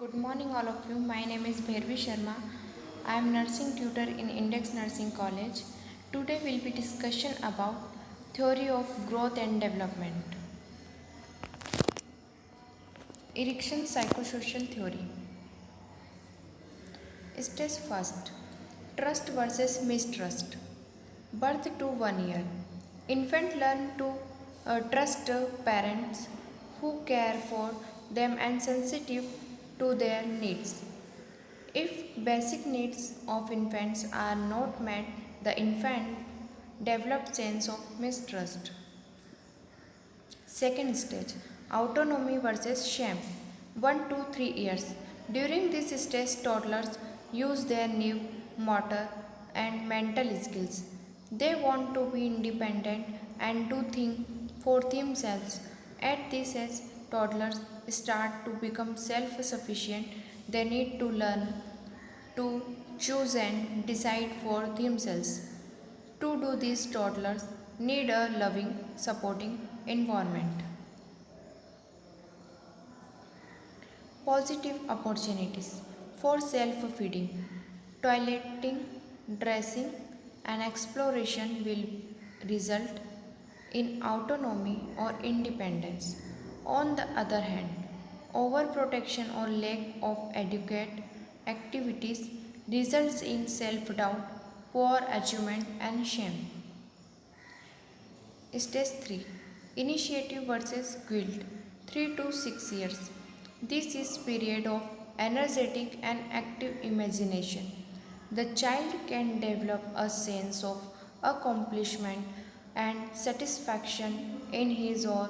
Good morning, all of you. My name is Bhairavi Sharma. I am nursing tutor in Index Nursing College. Today will be discussion about theory of growth and development. Erikson psychosocial theory. Stage first. Trust versus mistrust. Birth to 1 year. Infant learn to trust parents who care for them and sensitive to their needs. If basic needs of infants are not met, the infant develops sense of mistrust. Second stage, autonomy versus shame. 1 to 3 years. During this stage, toddlers use their new motor and mental skills. They want to be independent and do things for themselves. At this age, toddlers start to become self sufficient. They need to learn to choose and decide for themselves. To do this, toddlers need a loving, supporting environment. Positive opportunities for self feeding, toileting, dressing, and exploration will result in autonomy or independence. On the other hand, overprotection or lack of adequate activities results in self doubt, poor achievement, and shame. Stage 3, Initiative versus Guilt, 3 to 6 years. This is period of energetic and active imagination. The child can develop a sense of accomplishment and satisfaction in his or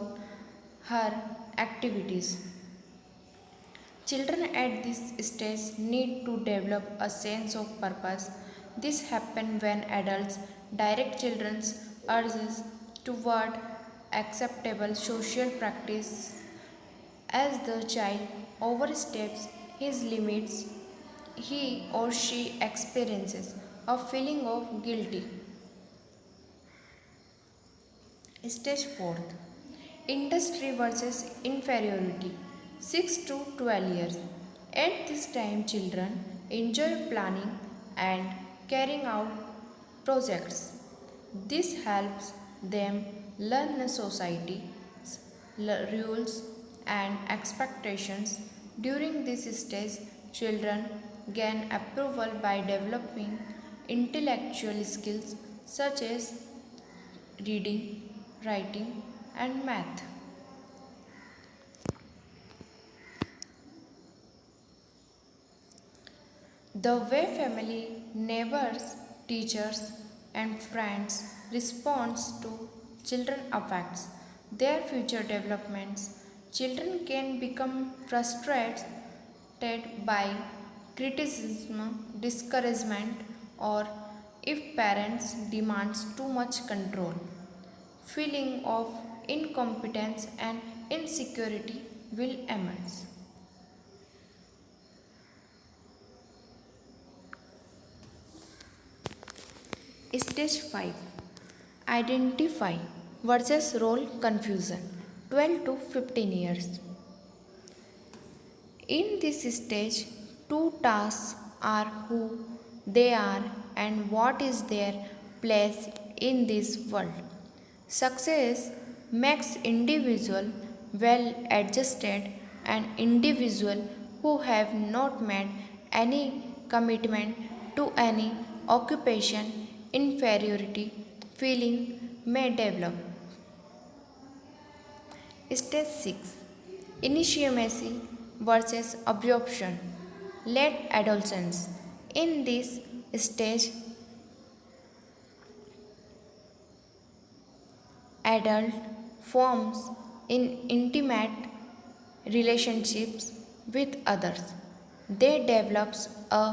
her activities. Children at this stage need to develop a sense of purpose. This happens when adults direct children's urges toward acceptable social practice. As the child oversteps his limits, he or she experiences a feeling of guilty. Stage 4th, Industry versus inferiority, 6 to 12 years. At this time, children enjoy planning and carrying out projects. This helps them learn society rules and expectations. During this stage, children gain approval by developing intellectual skills such as reading, writing, and math. The way family, neighbors, teachers, and friends respond to children affects their future developments. Children can become frustrated by criticism, discouragement, or if parents demands too much control. Feeling of incompetence and insecurity will emerge. Stage 5, Identify versus role confusion, 12 to 15 years. In this stage, two tasks are who they are and what is their place in this world. Success makes individual well adjusted and individual who have not made any commitment to any occupation inferiority feeling may develop. Stage 6, Initiacy versus absorption, late adolescence. In this stage, adult forms in intimate relationships with others. They develop a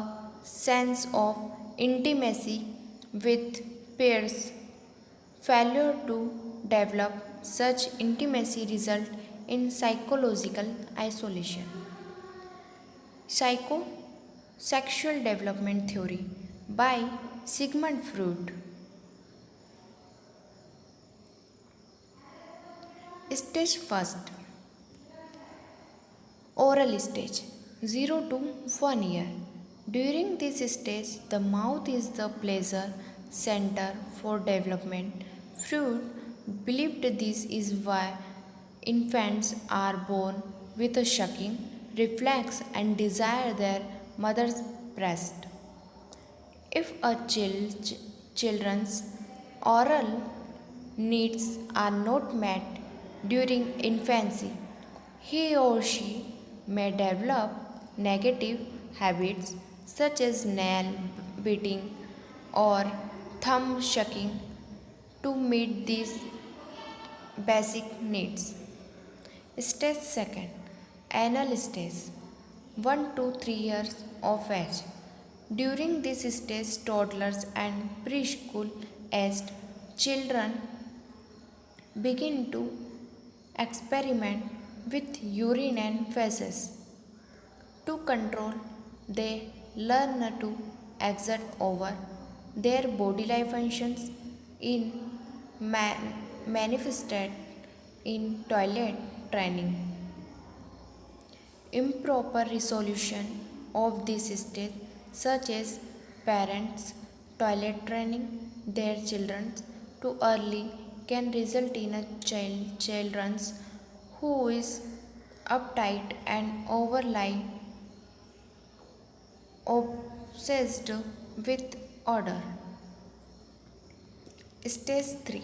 sense of intimacy with peers. Failure to develop such intimacy result in psychological isolation. Psychosexual development theory by Sigmund Freud. Stage first, oral stage, 0 to 1 year. During this stage, the mouth is the pleasure center for development. Freud believed this is why infants are born with a sucking reflex and desire their mother's breast. If a children's oral needs are not met during infancy, he or she may develop negative habits such as nail biting or thumb sucking to meet these basic needs. Stage 2, anal stage, 1 to 3 years of age. During this stage, toddlers and preschool aged children begin to experiment with urine and feces. To control, they learn to exert over their bodily functions in manifested in toilet training. Improper resolution of this stage, such as parents toilet training their children too early, can result in a children's who is uptight and overly obsessed with order. Stage 3,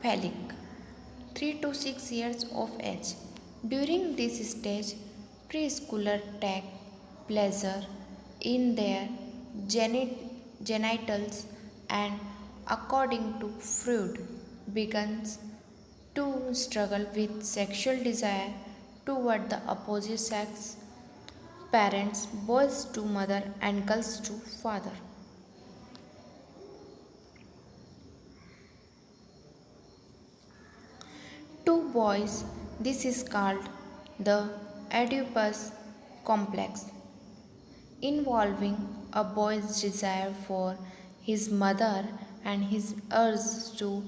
phallic, 3 to 6 years of age. During this stage, preschoolers take pleasure in their genitals and, according to Freud, begins to struggle with sexual desire toward the opposite sex. Parents, boys to mother and girls to father. To boys, this is called the Oedipus complex, involving a boy's desire for his mother and his urge to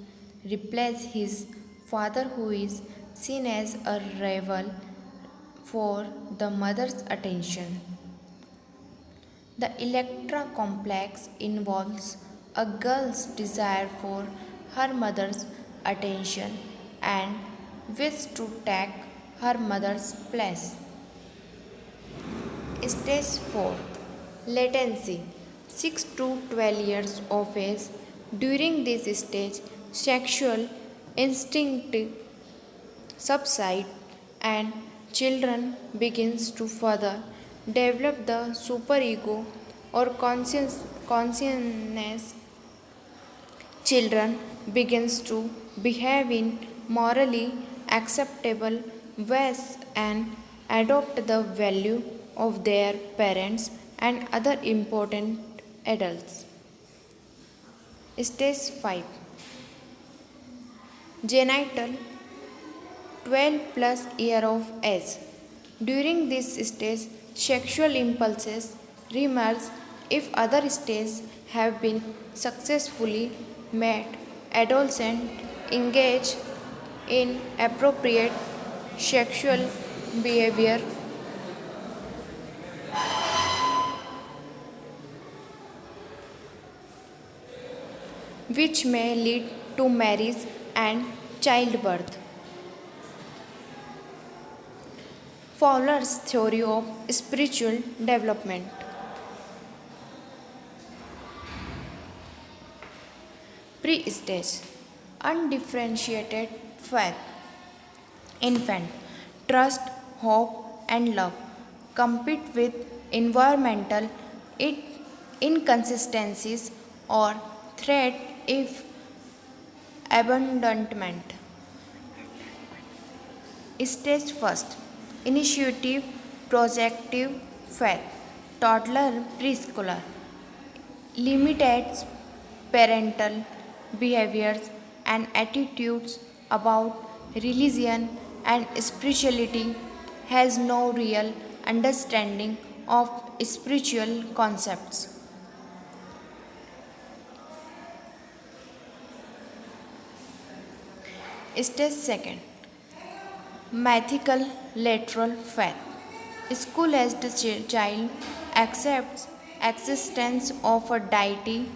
replace his father, who is seen as a rival for the mother's attention. The Electra complex involves a girl's desire for her mother's attention and wish to take her mother's place. Stage 4, latency, 6 to 12 years of age. During this stage, sexual instinct subside and children begins to further develop the superego or consciousness. Children begins to behave in morally acceptable ways and adopt the value of their parents and other important adults. Stage 5, genital, 12 plus year of age. During this stage, sexual impulses remerge if other stages have been successfully met. Adolescents engage in appropriate sexual behavior which may lead to marriage and childbirth. Fowler's theory of spiritual development. Pre-stage, undifferentiated faith. Infant, trust, hope, and love compete with environmental inconsistencies or threat if abandonment. Stage first, initiative, projective faith. Toddler, preschooler, limited parental behaviors and attitudes about religion and spirituality, has no real understanding of spiritual concepts. Stage second, mythical lateral faith. School-aged child accepts existence of a deity.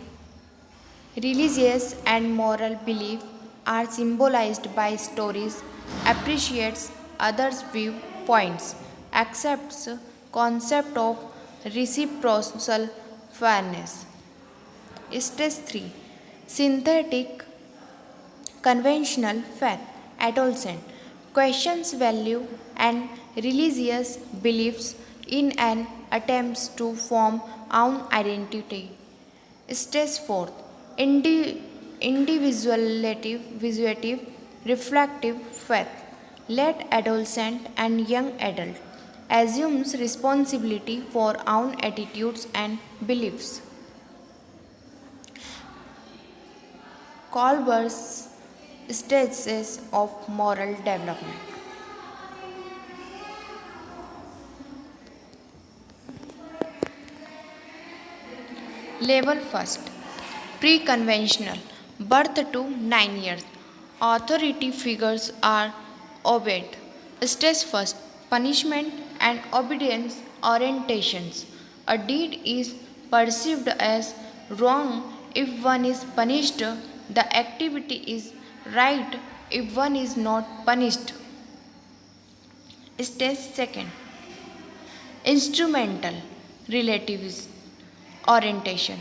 Religious and moral belief are symbolized by stories, appreciates others' viewpoints, accepts concept of reciprocal fairness. Stage 3. Synthetic conventional faith. Adolescent questions value and religious beliefs in an attempt to form own identity. Stage 4. Individuative reflective faith. Let adolescent and young adult assumes responsibility for own attitudes and beliefs. Colbert's stages of moral development. Level 1st. Pre-conventional. Birth to 9 years. Authority figures are obeyed. Stage 1st. Punishment and obedience orientations. A deed is perceived as wrong if one is punished. The activity is right if one is not punished. Stage 2nd. Instrumental relativism orientation.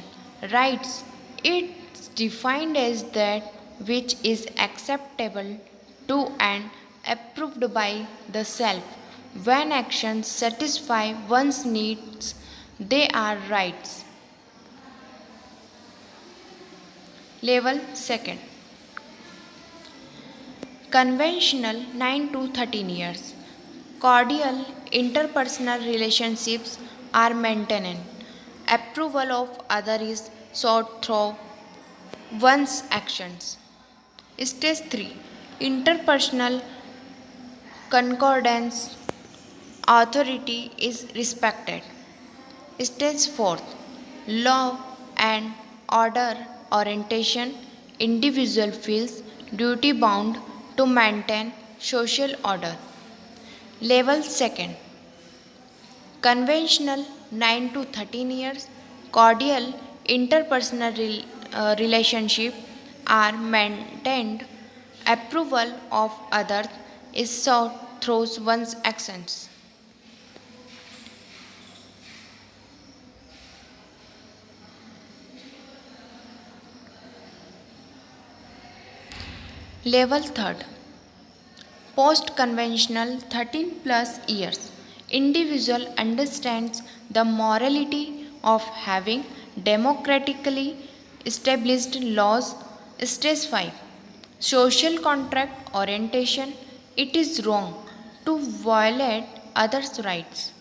Rights. It's defined as that which is acceptable to and approved by the self. When actions satisfy one's needs, they are rights. Level 2nd. Conventional 9 to 13 years. Cordial interpersonal relationships are maintained. Approval of others is sought through one's actions. Stage 3. Interpersonal concordance. Authority is respected. Stage 4. Law and order orientation. Individual feels duty bound to maintain social order. Level 2nd. Conventional 9 to 13 years. Cordial interpersonal relationship are maintained. Approval of others is sought through one's actions. Level 3rd. Post conventional 13 plus years. Individual understands the morality of having democratically established laws. Stage 5. Social contract orientation. It is wrong to violate others' rights.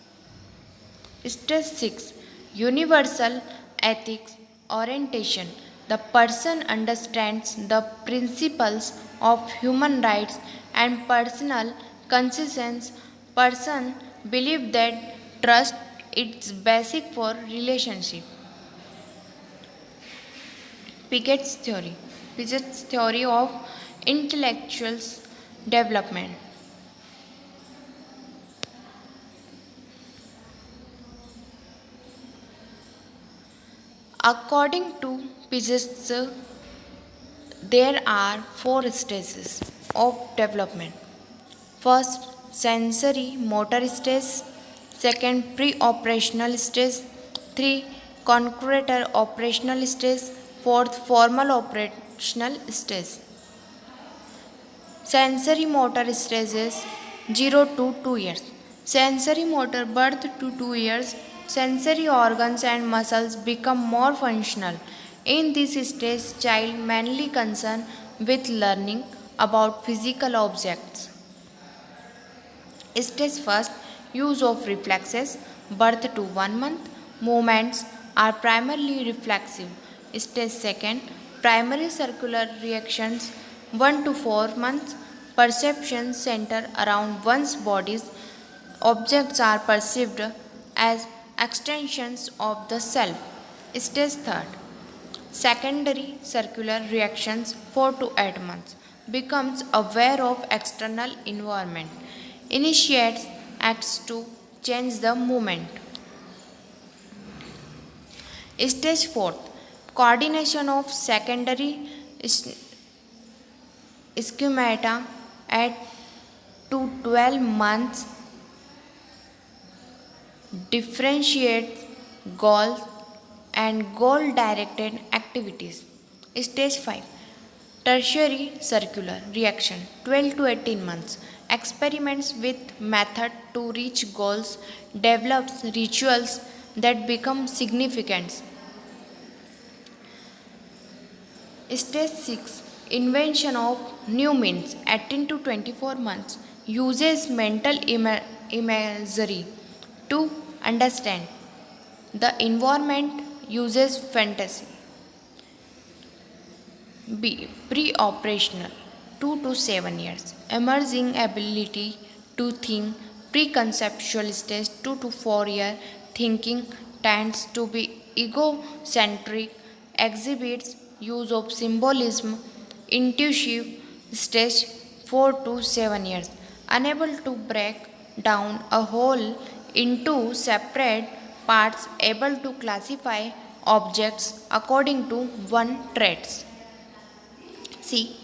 Stage 6. Universal ethics orientation. The person understands the principles of human rights and personal conscience. Person believe that trust is basic for relationship. Piaget's theory. Piaget's theory of intellectuals development. According to Piaget, there are four stages of development. First, sensory motor stage. Second, pre-operational stage. 3. Concreter operational stage. Fourth, formal operational stage. Sensory motor stages 0 to 2 years. Sensory motor birth to 2 years. Sensory organs and muscles become more functional. In this stage, child mainly concerned with learning about physical objects. Stage first, use of reflexes. Birth to 1 month. Movements are primarily reflexive. Stage second, primary circular reactions 1 to 4 months. Perceptions center around one's body. Objects are perceived as extensions of the self. Stage third, secondary circular reactions 4 to 8 months. Becomes aware of external environment. Initiates acts to change the movement. Stage 4, coordination of secondary schemata at 2 to 12 months, differentiates goals and goal directed activities. Stage 5, tertiary circular reaction 12 to 18 months, experiments with method to reach goals, develops rituals that become significant. Stage 6, invention of new means 18 to 24 months, uses mental imagery to understand the environment, uses fantasy. B. Pre-operational 2 to 7 years, emerging ability to think, preconceptual stage 2 to 4 year, thinking tends to be egocentric, exhibits use of symbolism, intuitive stage 4 to 7 years, unable to break down a whole into separate parts, able to classify objects according to one traits. C.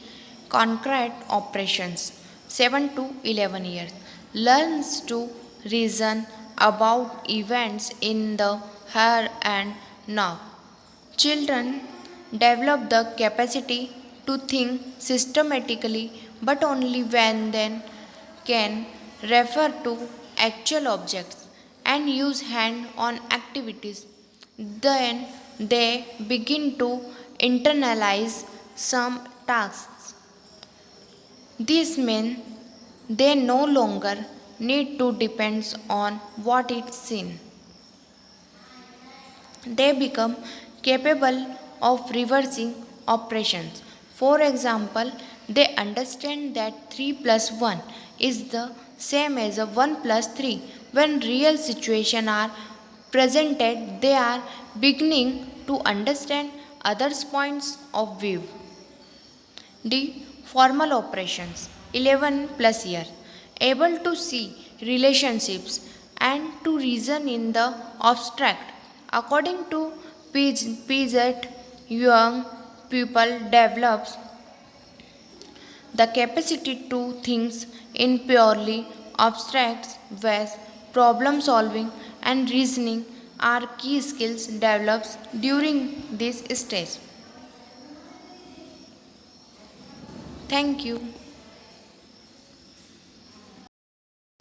Concrete operations 7 to 11 years, learns to reason about events in the here and now. Children develop the capacity to think systematically but only when they can refer to actual objects and use hand on activities. Then they begin to internalize some tasks. This means they no longer need to depend on what is seen. They become capable of reversing operations. For example, they understand that 3 plus 1 is the same as a 1 plus 3. When real situations are presented, they are beginning to understand others' points of view. D. Formal operations 11 plus year, able to see relationships and to reason in the abstract. According to Piaget, young people develops the capacity to think in purely abstract ways. Problem solving and reasoning are key skills developed during this stage. Thank you.